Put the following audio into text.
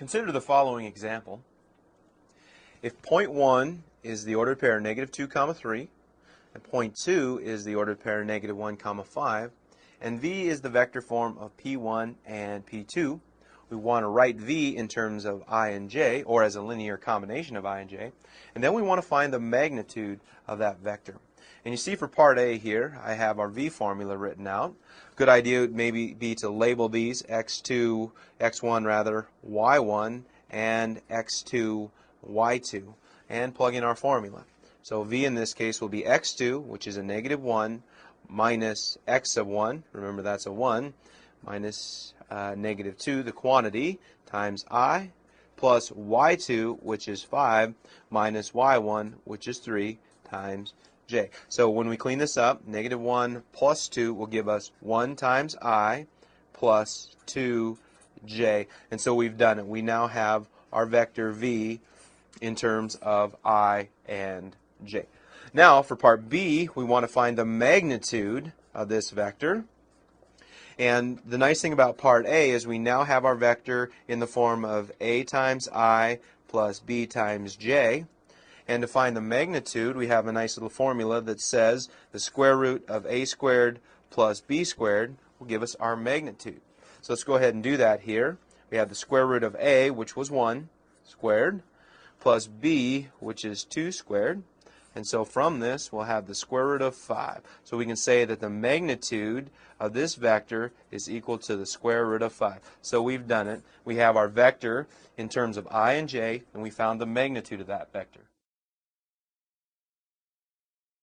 Consider the following example. If point 1 is the ordered pair -2, 3, and point 2 is the ordered pair -1, 5, and V is the vector form of P1 and P2, we want to write V in terms of I and J, or as a linear combination of I and J, and then we want to find the magnitude of that vector. And you see for part A here, I have our V formula written out. Good idea would maybe be to label these x1 y1, and x2 y2, and plug in our formula. So V in this case will be x2, which is a -1, minus x of 1, remember that's a 1, minus -2, the quantity, times I, plus y2, which is 5, minus y1, which is 3, times j. So when we clean this up, -1 plus 2 will give us 1 times I plus 2j. And so we've done it. We now have our vector V in terms of I and j. Now for part B, we want to find the magnitude of this vector. And the nice thing about part A is we now have our vector in the form of A times I plus B times j. And to find the magnitude, we have a nice little formula that says the square root of A squared plus B squared will give us our magnitude. So let's go ahead and do that here. We have the square root of A, which was 1 squared, plus B, which is 2 squared. And so from this, we'll have the square root of 5. So we can say that the magnitude of this vector is equal to the square root of 5. So we've done it. We have our vector in terms of I and j, and we found the magnitude of that vector.